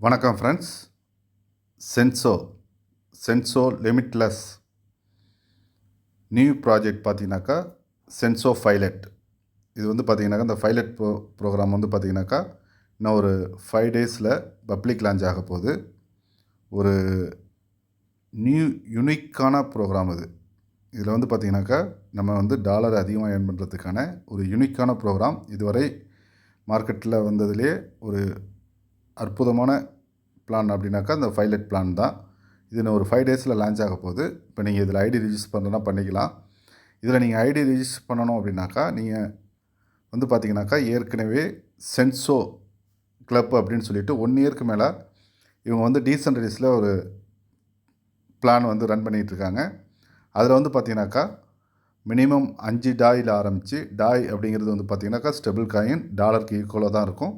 வணக்கம் friends. சென்சோ சென்சோ limitless new project பார்த்தீங்கன்னாக்கா சென்சோ filed. இது வந்து பார்த்தீங்கன்னாக்கா இந்த ஃபைலட் ப்ரோக்ராம் வந்து பார்த்தீங்கன்னாக்கா இன்னும் ஒரு 5 டேஸில் பப்ளிக் லான்ச் ஆக போகுது. ஒரு நியூ யுனிக்கான ப்ரோக்ராம் இது. இதில் வந்து பார்த்தீங்கன்னாக்கா நம்ம வந்து டாலர் அதிகமாக ஏர்ன் பண்ணுறதுக்கான ஒரு யுனிக்கான ப்ரோக்ராம். இதுவரை மார்க்கெட்டில் வந்ததுலேயே ஒரு அற்புதமான பிளான் அப்படின்னாக்கா இந்த ஃபைலட் பிளான் தான். இது இன்னும் ஒரு 5 டேஸில் லான்ச் ஆக போகுது. இப்போ நீங்கள் இதில் ஐடி ரிஜிஸ்டர் பண்ணுறதுனா பண்ணிக்கலாம். இதில் நீங்கள் ஐடி ரிஜிஸ்டர் பண்ணணும் அப்படின்னாக்கா நீங்கள் வந்து பார்த்தீங்கன்னாக்கா ஏற்கனவே சென்சோ கிளப் அப்படின்னு சொல்லிட்டு 1 இயருக்கு மேலே இவங்க வந்து டீசென்ட்ரலைஸில் ஒரு பிளான் வந்து ரன் பண்ணிகிட்ருக்காங்க. அதில் வந்து பார்த்தீங்கன்னாக்கா மினிமம் 5 டாயில் ஆரம்பித்து, டாய் அப்படிங்கிறது வந்து பார்த்தீங்கன்னாக்கா ஸ்டெபிள் காயின் டாலருக்கு ஈக்குவலாக தான் இருக்கும்.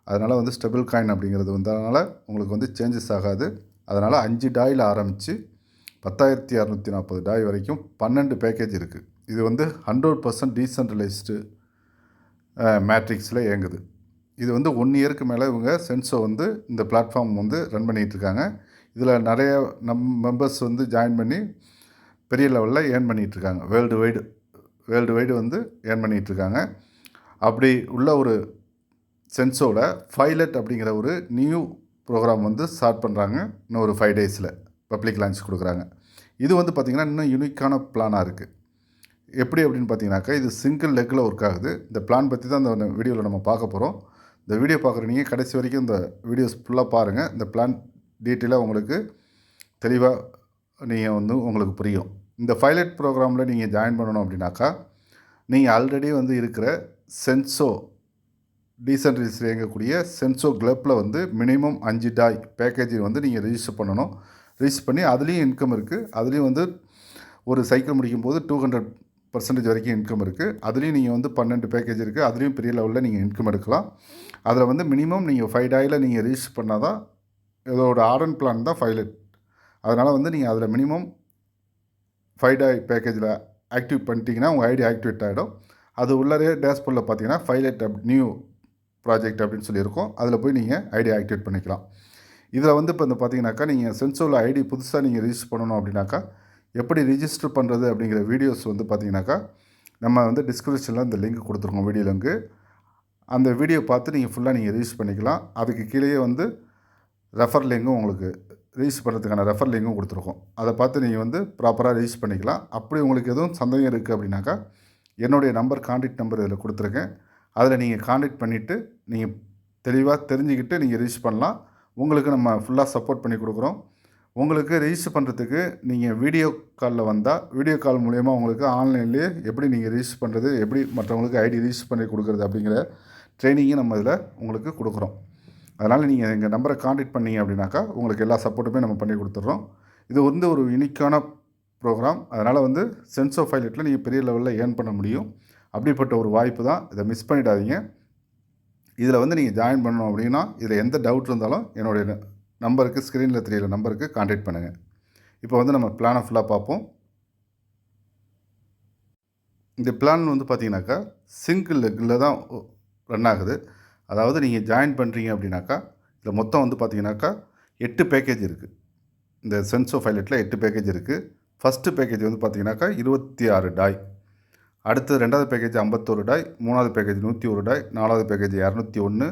அதனால் வந்து ஸ்டெபிள் காயின் அப்படிங்கிறது வந்ததுனால உங்களுக்கு வந்து சேஞ்சஸ் ஆகாது. அதனால் 5 டாயில் ஆரம்பித்து 10,640 டாய் வரைக்கும் 12 பேக்கேஜ் இருக்குது. இது வந்து 100% டீசென்ட்ரலைஸ்டு மேட்ரிக்ஸில் இயங்குது. இது வந்து 1 இயருக்கு மேலே இவங்க சென்சோ வந்து இந்த பிளாட்ஃபார்ம் வந்து ரன் பண்ணிகிட்ருக்காங்க. இதில் நிறைய மெம்பர்ஸ் வந்து ஜாயின் பண்ணி பெரிய லெவலில் ஏர்ன் பண்ணிகிட்ருக்காங்க. வேர்ல்டு வைடு வந்து ஏர்ன் பண்ணிகிட்ருக்காங்க. அப்படி உள்ள ஒரு சென்சோவில் ஃபைலட் அப்படிங்கிற ஒரு நியூ ப்ரோக்ராம் வந்து ஸ்டார்ட் பண்ணுறாங்க. இன்னும் ஒரு 5 டேஸில் பப்ளிக் லான்ச் கொடுக்குறாங்க. இது வந்து பார்த்திங்கன்னா இன்னும் யூனிக்கான பிளானாக இருக்குது. எப்படி அப்படின்னு பார்த்தீங்கன்னாக்கா இது சிங்கிள் லெக்கில் ஒர்க் ஆகுது. இந்த பிளான் பற்றி தான் இந்த வீடியோவில் நம்ம பார்க்க போகிறோம். இந்த வீடியோ பார்க்குற நீங்கள் கடைசி வரைக்கும் இந்த வீடியோஸ் ஃபுல்லாக பாருங்கள். இந்த பிளான் டீட்டெயிலாக உங்களுக்கு தெளிவாக நீங்கள் வந்து உங்களுக்கு புரியும். இந்த ஃபைலட் ப்ரோக்ராமில் நீங்கள் ஜாயின் பண்ணணும் அப்படின்னாக்கா நீங்கள் ஆல்ரெடி வந்து இருக்கிற சென்சோ டீசென்ட்ரலைஸில் இயங்கக்கூடிய சென்சோ கிளப்பில் வந்து மினிமம் 5 டாய் பேக்கேஜை வந்து நீங்கள் ரிஜிஸ்டர் பண்ணணும். ரிஜிஸ்டர் பண்ணி அதுலேயும் இன்கம் இருக்குது. அதுலேயும் வந்து ஒரு சைக்கிள் முடிக்கும்போது 200% வரைக்கும் இன்கம் இருக்குது. அதுலேயும் நீங்கள் வந்து 12 பேக்கேஜ் இருக்குது. அதுலேயும் பெரிய லெவலில் நீங்கள் இன்கம் எடுக்கலாம். அதில் வந்து மினிமம் நீங்கள் 5 டாயில் நீங்கள் ரிஜிஸ்டர் பண்ணால் தான் இதோட ஆர்என் பிளான் தான் ஃபைலட். அதனால் வந்து நீங்கள் அதில் மினிமம் 5 டாய் பேக்கேஜில் ஆக்டிவ் பண்ணிட்டீங்கன்னா உங்கள் ஐடி ஆக்டிவேட் ஆகிடும். அது உள்ளரே டேஷ்போர்டில் பார்த்தீங்கன்னா ஃபைலட் நியூ ப்ராஜெக்ட் அப்படின்னு சொல்லியிருக்கோம். அதில் போய் நீங்கள் ஐடி ஆக்டிவேட் பண்ணிக்கலாம். இதில் வந்து இப்போ இந்த பார்த்தீங்கன்னாக்கா நீங்கள் சென்சோவில் ஐடி புதுசாக நீங்கள் ரிஜிஸ்டர் பண்ணணும் அப்படின்னாக்கா எப்படி ரிஜிஸ்டர் பண்ணுறது அப்படிங்கிற வீடியோஸ் வந்து பார்த்தீங்கன்னாக்கா நம்ம வந்து டிஸ்கிரிப்ஷனில் இந்த லிங்க் கொடுத்துருக்கோம், வீடியோ லிங்க்கு. அந்த வீடியோ பார்த்து நீங்கள் ஃபுல்லாக நீங்கள் ரிஜிஸ்டர் பண்ணிக்கலாம். அதுக்கு கீழேயே வந்து ரெஃபர் லிங்கும் உங்களுக்கு ரிஜிஸ்டர் பண்ணுறதுக்கான ரெஃபர் லிங்கும் கொடுத்துருக்கோம். அதை பார்த்து நீங்கள் வந்து ப்ராப்பராக ரிஜிஸ்டர் பண்ணிக்கலாம். அப்படி உங்களுக்கு எதுவும் சந்தேகம் இருக்குது அப்படின்னாக்கா என்னுடைய கான்டாக்ட் நம்பர் இதில் கொடுத்துருக்கேன். அதில் நீங்கள் கான்டாக்ட் பண்ணிவிட்டு நீங்கள் தெளிவாக தெரிஞ்சுக்கிட்டு நீங்கள் ரிஜிஸ்டர் பண்ணலாம். உங்களுக்கு நம்ம ஃபுல்லாக சப்போர்ட் பண்ணி கொடுக்குறோம். உங்களுக்கு ரிஜிஸ்டர் பண்ணுறதுக்கு நீங்கள் வீடியோ காலில் வந்தால் வீடியோ கால் மூலயமா உங்களுக்கு ஆன்லைன்லேயே எப்படி நீங்கள் ரிஜிஸ்டர் பண்ணுறது, எப்படி மற்றவங்களுக்கு ஐடி ரிஜிஸ்டர் பண்ணி கொடுக்குறது அப்படிங்கிற ட்ரைனிங்கும் நம்ம இதில் உங்களுக்கு கொடுக்குறோம். அதனால் நீங்கள் எங்கள் நம்பரை கான்டாக்ட் பண்ணிங்க அப்படின்னாக்கா உங்களுக்கு எல்லா சப்போர்ட்டுமே நம்ம பண்ணி கொடுத்துட்றோம். இது வந்து ஒரு யூனிக்கான ப்ரோக்ராம். அதனால் வந்து சென்சோ ஃபைலட்டில் நீங்கள் பெரிய லெவலில் ஏர்ன் பண்ண முடியும். அப்படிப்பட்ட ஒரு வாய்ப்பு தான். இதை மிஸ் பண்ணிடாதீங்க. இதில் வந்து நீங்கள் ஜாயின் பண்ணணும் அப்படின்னா இதில் எந்த டவுட் இருந்தாலும் என்னுடைய நம்பருக்கு, ஸ்க்ரீனில் தெரியிற நம்பருக்கு கான்டாக்ட் பண்ணுங்கள். இப்போ வந்து நம்ம பிளானை ஃபுல்லாக பார்ப்போம். இந்த பிளான் வந்து பார்த்தீங்கன்னாக்கா சிங்கிள் லெக்கில் தான் ரன் ஆகுது. அதாவது நீங்கள் ஜாயின் பண்ணுறீங்க அப்படின்னாக்கா இதில் மொத்தம் வந்து பார்த்தீங்கன்னாக்கா 8 பேக்கேஜ் இருக்குது. இந்த சென்சோ ஃபைலட்டில் 8 பேக்கேஜ் இருக்குது. ஃபஸ்ட்டு பேக்கேஜ் வந்து பார்த்தீங்கன்னாக்கா 26 டாய். அடுத்து 2வது பேக்கேஜ் 51 டாய், 3வது பேக்கேஜ் 101 டாய், 4வது பேக்கேஜ் 201,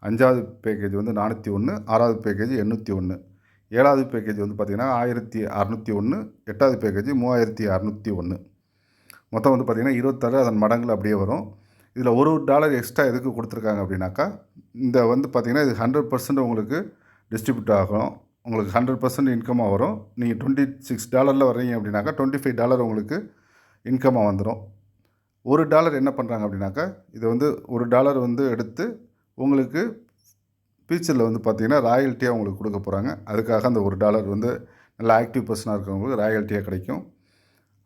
5வது பேக்கேஜ் வந்து 401, 6வது பேக்கேஜ் 801, 7வது பேக்கேஜ் வந்து பார்த்திங்கன்னா 1601, 8வது பேக்கேஜ் 3601. மொத்தம் வந்து பார்த்திங்கன்னா 26. அதன் மடங்கில் அப்படியே வரும். இதில் $1 எக்ஸ்ட்ரா எதுக்கு கொடுத்துருக்காங்க அப்படின்னாக்கா இந்த வந்து பார்த்திங்கன்னா இது 100% உங்களுக்கு டிஸ்ட்ரிபியூட் ஆகும். உங்களுக்கு 100% இன்கமாக வரும். நீங்கள் $26 வர்றீங்க அப்படின்னாக்கா $25 உங்களுக்கு இன்கமாக வந்துடும். $1 என்ன பண்ணுறாங்க அப்படின்னாக்கா இது வந்து $1 வந்து எடுத்து உங்களுக்கு ஃபியூச்சரில் வந்து பார்த்திங்கன்னா ராயல்ட்டியாக உங்களுக்கு கொடுக்க போகிறாங்க. அதுக்காக அந்த $1 வந்து நல்ல ஆக்டிவ் பர்சனாக இருக்கிறவங்களுக்கு ராயல்ட்டியாக கிடைக்கும்.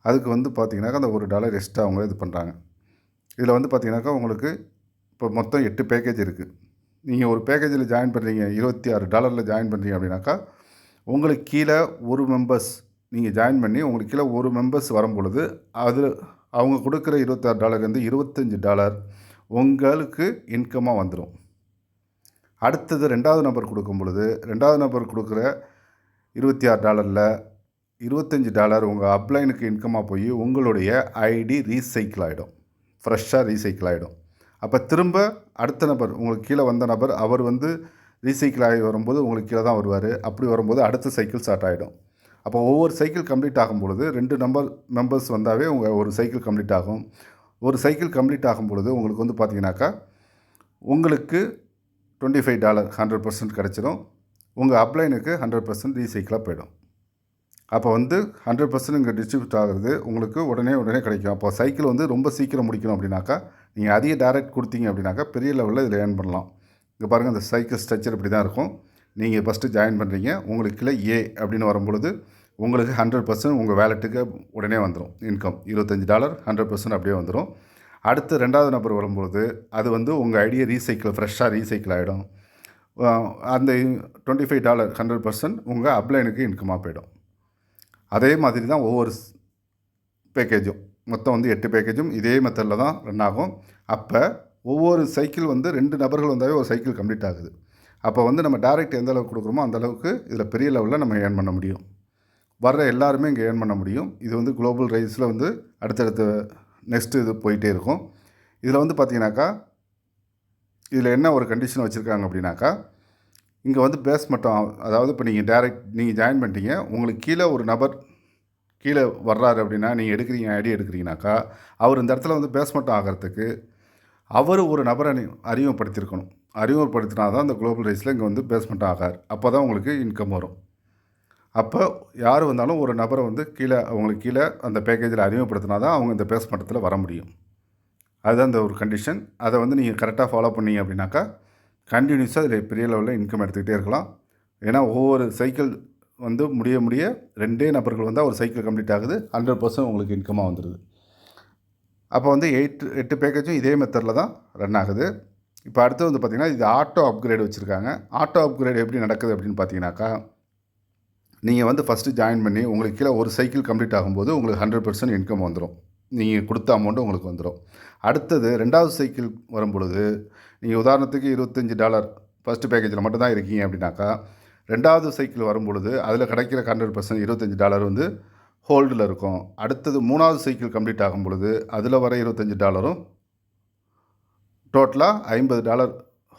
அதுக்கு வந்து பார்த்திங்கனாக்கா அந்த $1 எக்ஸ்ட்ரா அவங்க இது பண்ணுறாங்க. இதில் வந்து பார்த்திங்கனாக்கா உங்களுக்கு இப்போ மொத்தம் 8 பேக்கேஜ் இருக்குது. நீங்கள் ஒரு பேக்கேஜில் ஜாயின் பண்ணுறீங்க, $26 ஜாயின் பண்ணுறீங்க அப்படின்னாக்கா உங்களுக்கு கீழே ஒரு மெம்பர்ஸ் நீங்கள் ஜாயின் பண்ணி உங்களுக்கு கீழே ஒரு மெம்பர்ஸ் வரும்பொழுது அது அவங்க கொடுக்குற $26 வந்து $25 உங்களுக்கு இன்கமாக வந்துடும். அடுத்தது 2வது நபர் கொடுக்கும் பொழுது 2வது நபர் கொடுக்குற $26 $25 உங்கள் அப்லைனுக்கு இன்கமாக போய் உங்களுடைய ஐடி ரீசைக்கிள் ஆகிடும், ஃப்ரெஷ்ஷாக ரீசைக்கிள் ஆகிடும். அப்போ திரும்ப அடுத்த நபர் உங்களுக்கு கீழே வந்த நபர் அவர் ரீசைக்கிள் ஆகி வரும்போது உங்களுக்கு கீழே தான் வருவார். அப்படி வரும்போது அடுத்த சைக்கிள் ஸ்டார்ட் ஆகிடும். அப்போ ஒவ்வொரு சைக்கிள் கம்ப்ளீட் ஆகும் பொழுது 2 மெம்பர்ஸ் வந்தாவே உங்கள் ஒரு சைக்கிள் கம்ப்ளீட் ஆகும். ஒரு சைக்கிள் கம்ப்ளீட் ஆகும் பொழுது உங்களுக்கு பார்த்தீங்கன்னாக்கா உங்களுக்கு $25 100% கிடச்சிடும். உங்கள் அப்லைனுக்கு 100% ரீசைக்கிளாக போயிடும். அப்போ 100% இங்கே டிஸ்ட்ரிபியூட் ஆகிறது உங்களுக்கு உடனே கிடைக்கும். அப்போ சைக்கிள் ரொம்ப சீக்கிரம் முடிக்கணும் அப்படின்னாக்கா நீங்கள் அதிக டைரக்ட் கொடுத்தீங்க அப்படின்னாக்கா பெரிய லெவலில் இதில் ஏர்ன் பண்ணலாம். இங்கே பாருங்கள், இந்த சைக்கிள் ஸ்ட்ரக்சர் இப்படி தான் இருக்கும். நீங்கள் ஃபஸ்ட்டு ஜாயின் பண்ணுறீங்க, உங்களுக்கு கீழே ஏ அப்படின்னு வரும்பொழுது உங்களுக்கு 100% உங்கள் வேலெட்டுக்கு உடனே வந்துடும். இன்கம் $25 100% அப்படியே வந்துடும். அடுத்து 2வது நபர் வரும்பொழுது அது உங்கள் ஐடியை ஃப்ரெஷ்ஷாக ரீசைக்கிள் ஆகிடும். அந்த $25 100% உங்கள் அப்லைனுக்கு இன்கமாக போயிடும். அதே மாதிரி தான் ஒவ்வொரு பேக்கேஜும் மொத்தம் 8 பேக்கேஜும் இதே மெத்தடில் தான் ரன் ஆகும். அப்போ ஒவ்வொரு சைக்கிள் 2 நபர்கள் வந்தாவே ஒரு சைக்கிள் கம்ப்ளீட் ஆகுது. அப்போ நம்ம டைரக்ட் எந்த அளவுக்கு கொடுக்குறோமோ அந்த அளவுக்கு இதில் பெரிய லெவலில் நம்ம ஏர்ன் பண்ண முடியும். வர்ற எல்லாருமே இங்கே ஏர்ன் பண்ண முடியும். இது குளோபல் ரைஸில் அடுத்தடுத்த நெக்ஸ்ட்டு இது போயிட்டே இருக்கும். இதில் பார்த்தீங்கன்னாக்கா இதில் என்ன ஒரு கண்டிஷன் வச்சுருக்காங்க அப்படின்னாக்கா இங்கே பேஸ் மட்டும், அதாவது இப்போ நீங்கள் ஜாயின் பண்ணிட்டீங்க, உங்களுக்கு கீழே ஒரு நபர் கீழே வர்றாரு அப்படின்னா நீங்கள் ஐடி எடுக்கிறீங்கனாக்கா அவர் இந்த இடத்துல பேஸ் மட்டும் ஆகிறதுக்கு அவர் ஒரு நபரை அறிமுகப்படுத்தியிருக்கணும். அறிமுகப்படுத்தினா தான் அந்த குளோபல் ரைஸில் இங்கே பேஸ்மெண்ட் ஆகார். அப்போ தான் உங்களுக்கு இன்கம் வரும். அப்போ யார் வந்தாலும் ஒரு நபரை அவங்களுக்கு கீழே அந்த பேக்கேஜில் அறிமுகப்படுத்தினா தான் அவங்க இந்த பேஸ்மெண்ட்டத்தில் வர முடியும். அதுதான் இந்த ஒரு கண்டிஷன். அதை நீங்கள் கரெக்டாக ஃபாலோ பண்ணீங்க அப்படின்னாக்கா கண்டினியூஸாக இதில் பெரிய லெவலில் இன்கம் எடுத்துக்கிட்டே இருக்கலாம். ஏன்னா ஒவ்வொரு சைக்கிள் முடிய 2 நபர்கள் வந்தால் ஒரு சைக்கிள் கம்ப்ளீட் ஆகுது, 100% உங்களுக்கு இன்கமாக வந்துடுது. அப்போ 8 பேக்கேஜும் இதே மெத்தடில் தான் ரன் ஆகுது. இப்போ அடுத்து பார்த்திங்கன்னா இது ஆட்டோ அப்கிரேட் வச்சுருக்காங்க. ஆட்டோ அப்கிரேட் எப்படி நடக்குது அப்படின்னு பார்த்தீங்கன்னாக்கா நீங்கள் ஃபஸ்ட்டு ஜாயின் பண்ணி உங்களுக்கு கீழே ஒரு சைக்கிள் கம்ப்ளீட் ஆகும்போது உங்களுக்கு 100% இன்கம் வந்துடும். நீங்கள் கொடுத்த அமௌண்ட்டு உங்களுக்கு வந்துடும். அடுத்தது 2வது சைக்கிள் வரும்பொழுது நீங்கள் உதாரணத்துக்கு $25 ஃபஸ்ட்டு பேக்கேஜில் மட்டும்தான் இருக்கீங்க அப்படின்னாக்கா 2வது சைக்கிள் வரும்பொழுது அதில் கிடைக்கிற 100% $25 ஹோல்டில் இருக்கும். அடுத்தது 3வது சைக்கிள் கம்ப்ளீட் ஆகும் பொழுது அதில் வர $25 டோட்டலாக $50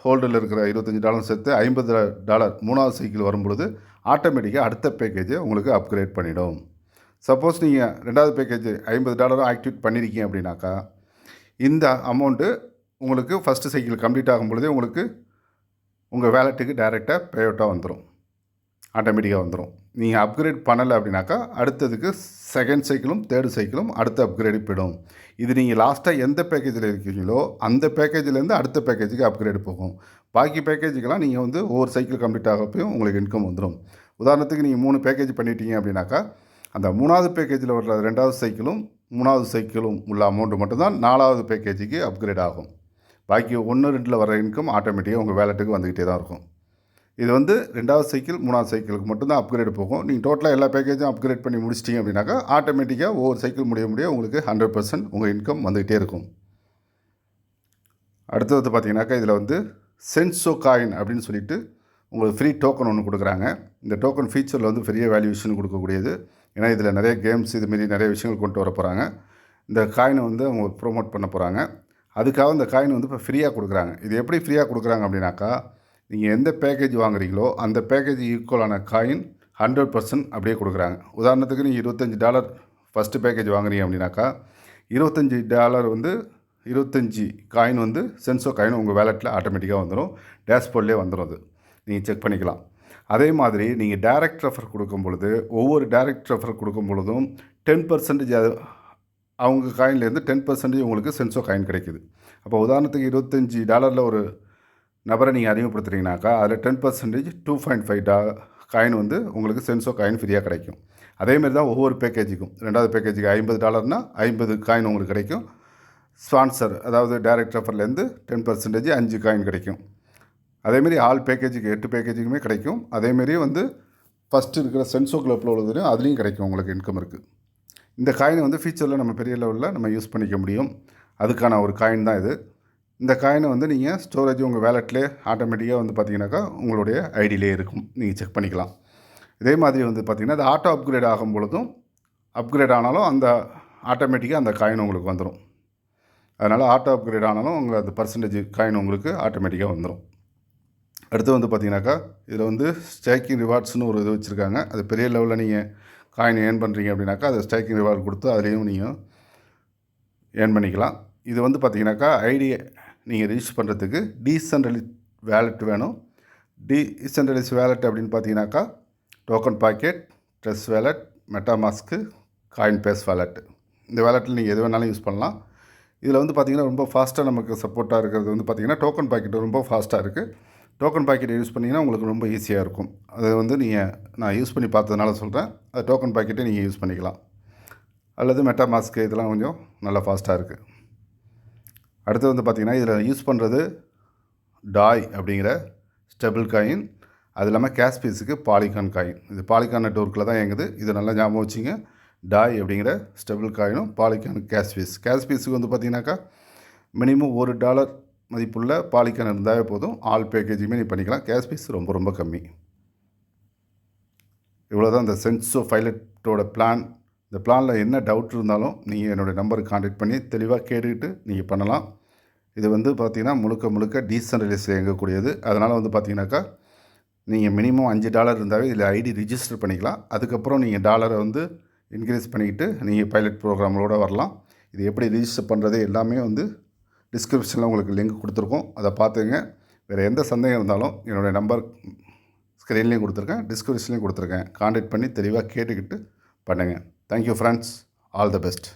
ஹோல்டில் இருக்கிற $25 சேர்த்து $50 3வது சைக்கிள் வரும்பொழுது ஆட்டோமேட்டிக்காக அடுத்த பேக்கேஜை உங்களுக்கு அப்கிரேட் பண்ணிடும். சப்போஸ் நீங்கள் 2வது பேக்கேஜ் $50 ஆக்டிவேட் பண்ணியிருக்கீங்க அப்படின்னாக்கா இந்த அமௌண்ட்டு உங்களுக்கு ஃபஸ்ட்டு சைக்கிள் கம்ப்ளீட் ஆகும் பொழுதே உங்களுக்கு உங்கள் வேலெட்டுக்கு டைரெக்டாக பே அவுட்டாக வந்துடும், ஆட்டோமேட்டிக்காக வந்துடும். நீங்கள் அப்கிரேட் பண்ணலை அப்படின்னாக்கா அடுத்ததுக்கு 2nd சைக்கிளும் 3rd சைக்கிளும் அடுத்த அப்கிரேடு போயிடும். இது நீங்கள் லாஸ்ட்டாக எந்த பேக்கேஜில் இருக்கீங்களோ அந்த பேக்கேஜிலேருந்து அடுத்த பேக்கேஜுக்கு அப்கிரேடு போகும். பாக்கி பேக்கேஜுக்கெல்லாம் நீங்கள் ஒவ்வொரு சைக்கிள் கம்ப்ளீட் ஆகப்பையும் உங்களுக்கு இன்கம் வந்துடும். உதாரணத்துக்கு நீங்கள் 3 பேக்கேஜ் பண்ணிட்டீங்க அப்படின்னாக்கா அந்த 3வது பேக்கேஜில் வர்ற 2வது சைக்கிளும் 3வது சைக்கிளும் உள்ள அமௌண்ட்டு மட்டும்தான் 4வது பேக்கேஜுக்கு அப்கிரேட் ஆகும். பாக்கி 1, 2ல் வர இன்கம் ஆட்டோமேட்டிக்காக உங்கள் வேலெட்டுக்கு வந்துக்கிட்டே தான் இருக்கும். இது 2வது சைக்கிள் 3வது சைக்கிளுக்கு மட்டும்தான் அப்கிரேட் போகும். நீங்கள் டோட்டலாக எல்லா பேக்கேஜும் அப்கிரேட் பண்ணி முடிச்சிட்டிங்க அப்படின்னாக்கா ஆட்டோமேட்டிக்காக ஒவ்வொரு சைக்கிள் முடிய உங்களுக்கு 100% உங்கள் இன்கம் வந்துக்கிட்டே இருக்கும். அடுத்தது பார்த்தீங்கன்னாக்கா இதில் சென்சோ காயின் அப்படின்னு சொல்லிட்டு உங்களுக்கு ஃப்ரீ டோக்கன் ஒன்று கொடுக்குறாங்க. இந்த டோக்கன் ஃபீச்சரில் பெரிய வேல்யூவேஷன் கொடுக்கக்கூடியது. ஏன்னா இதில் நிறைய கேம்ஸ் இதுமாரி நிறைய விஷயங்கள் கொண்டு வர போகிறாங்க. இந்த காயினை அவங்க ப்ரோமோட் பண்ண போகிறாங்க. அதுக்காக இந்த காயின் இப்போ ஃப்ரீயாக கொடுக்குறாங்க. இது எப்படி ஃப்ரீயாக கொடுக்குறாங்க அப்படின்னாக்கா நீங்கள் எந்த பேக்கேஜ் வாங்குறீங்களோ அந்த பேக்கேஜ் ஈக்குவலான காயின் 100% அப்படியே கொடுக்குறாங்க. உதாரணத்துக்கு நீங்கள் $25 ஃபஸ்ட்டு பேக்கேஜ் வாங்குறீங்க அப்படின்னாக்கா $25 25 காயின் சென்சோ காயின் உங்கள் வேலெட்டில் ஆட்டோமேட்டிக்காக வந்துடும். டேஷ்போர்ட்லேயே வந்துடும். அது நீங்கள் செக் பண்ணிக்கலாம். அதே மாதிரி நீங்கள் டைரக்ட் ரெஃபர் கொடுக்கும் பொழுது ஒவ்வொரு டைரக்ட் ரெஃபர் கொடுக்கும் பொழுதும் 10% அவங்க காயின்லேருந்து 10% உங்களுக்கு சென்சோ காயின் கிடைக்குது. அப்போ உதாரணத்துக்கு $25 ஒரு நபரை நீங்கள் அறிமுகப்படுத்துறீங்கனாக்கா அதில் 10% $2.5 காயின் உங்களுக்கு சென்சோ காயின் ஃப்ரீயாக கிடைக்கும். அதேமாரி தான் ஒவ்வொரு பேக்கேஜுக்கும் 2வது பேக்கேஜுக்கு $50னா 50 காயின் உங்களுக்கு கிடைக்கும். ஸ்பான்சர் அதாவது டைரக்ட் ரெஃபர்லேருந்து 10% 5 காயின் கிடைக்கும். அதேமாரி ஆல் பேக்கேஜுக்கு 8 பேக்கேஜுக்குமே கிடைக்கும். அதேமாரி ஃபஸ்ட்டு இருக்கிற சென்சோ கிளப்பில் உள்ளதுலையும் அதுலேயும் கிடைக்கும் உங்களுக்கு இன்கம் இருக்குது. இந்த காயினை ஃபியூச்சரில் நம்ம பெரிய லெவலில் நம்ம யூஸ் பண்ணிக்க முடியும். அதுக்கான ஒரு காயின் தான் இது. இந்த காயினை வந்து நீங்கள் ஸ்டோரேஜ் உங்கள் வேலெட்லேயே ஆட்டோமேட்டிக்காக வந்து பார்த்தீங்கன்னாக்கா உங்களுடைய ஐடியிலே இருக்கும், நீங்கள் செக் பண்ணிக்கலாம். இதே மாதிரி வந்து பார்த்திங்கன்னா அது ஆட்டோ அப்கிரேட் ஆகும் பொழுதும் அப்கிரேட் ஆனாலும் அந்த ஆட்டோமேட்டிக்காக அந்த காயின் உங்களுக்கு வந்துடும். அதனால் ஆட்டோ அப்கிரேட் ஆனாலும் உங்கள் அந்த பர்சன்டேஜ் காயின் உங்களுக்கு ஆட்டோமேட்டிக்காக வந்துடும். அடுத்து வந்து பார்த்திங்கனாக்கா இதில் வந்து ஸ்டேக்கிங் ரிவார்ட்ஸ்னு ஒரு இது வச்சுருக்காங்க. அது பெரிய லெவலில் நீங்கள் காயின் ஏர்ன் பண்ணுறீங்க அப்படின்னாக்கா அது ஸ்டேக்கிங் ரிவார்டு கொடுத்து அதுலேயும் நீங்கள் ஏர்ன் பண்ணிக்கலாம். இது வந்து பார்த்திங்கனாக்கா ஐடியை நீங்கள் ரிஜிஸ்டர் பண்ணுறதுக்கு டீசென்ட்ரலைஸ் வேலெட் வேணும். டீசென்ட்ரலைஸ் வேலெட் அப்படின்னு பார்த்தீங்கன்னாக்கா token pocket, trust wallet, MetaMask, Coinbase wallet. இந்த வேலெட்டில் நீங்கள் எது வேணாலும் யூஸ் பண்ணலாம். இதில் வந்து பார்த்திங்கன்னா ரொம்ப ஃபாஸ்ட்டாக நமக்கு சப்போர்ட்டாக இருக்கிறது வந்து பார்த்திங்கன்னா டோக்கன் பாக்கெட் ரொம்ப ஃபாஸ்ட்டாக இருக்குது. டோக்கன் பாக்கெட்டை யூஸ் பண்ணிங்கன்னா உங்களுக்கு ரொம்ப ஈஸியாக இருக்கும். அது வந்து நான் யூஸ் பண்ணி பார்த்ததுனால சொல்கிறேன். அது டோக்கன் பாக்கெட்டை நீங்கள் யூஸ் பண்ணிக்கலாம். அல்லது மெட்டாமாஸ்க்கு இதெல்லாம் கொஞ்சம் நல்லா ஃபாஸ்ட்டாக இருக்குது. அடுத்து வந்து பார்த்திங்கன்னா இதில் யூஸ் பண்ணுறது டாய் அப்படிங்கிற ஸ்டெபிள் காயின். அது இல்லாமல் கேஸ்பீஸுக்கு பாலிகான் காயின். இது பாலிகான் நெட்வொர்க்கில் தான் இயங்குது. இது நல்லா ஞாபகம் வச்சுங்க. டாய் அப்படிங்கிற ஸ்டெபிள் காயினும் பாலிகான் கேஸ்பீஸுக்கு வந்து பார்த்திங்கனாக்கா மினிமம் $1 மதிப்புள்ள பாலிகான் இருந்தாவே போதும். ஆல் பேக்கேஜுமே நீ பண்ணிக்கலாம். கேஸ்பீஸ் ரொம்ப ரொம்ப கம்மி. இவ்வளோ தான் இந்த சென்சோ ஃபைலட்டோட பிளான். இந்த பிளானில் என்ன டவுட் இருந்தாலும் நீங்கள் என்னுடைய நம்பருக்கு கான்டாக்ட் பண்ணி தெளிவாக கேட்டுக்கிட்டு நீங்கள் பண்ணலாம். இது வந்து பார்த்திங்கன்னா முழுக்க டீசென்ட்ரலைஸ் இயங்கக்கூடியது. அதனால் வந்து பார்த்திங்கனாக்கா நீங்கள் மினிமம் $5 இருந்தாவே இதில் ஐடி ரிஜிஸ்டர் பண்ணிக்கலாம். அதுக்கப்புறம் நீங்கள் டாலரை வந்து இன்க்ரீஸ் பண்ணிக்கிட்டு நீங்கள் பைலட் ப்ரோக்ராமோடு வரலாம். இது எப்படி ரிஜிஸ்டர் பண்ணுறது எல்லாமே வந்து டிஸ்கிரிப்ஷனில் உங்களுக்கு லிங்க் கொடுத்துருக்கோம். அதை பார்த்துங்க. வேறு எந்த சந்தேகம் இருந்தாலும் என்னுடைய நம்பர் ஸ்க்ரீன்லேயும் கொடுத்துருக்கேன், டிஸ்கிரிப்ஷன்லேயும் கொடுத்துருக்கேன். கான்டாக்ட் பண்ணி தெளிவாக கேட்டுக்கிட்டு பண்ணுங்கள். Thank you friends. All the best.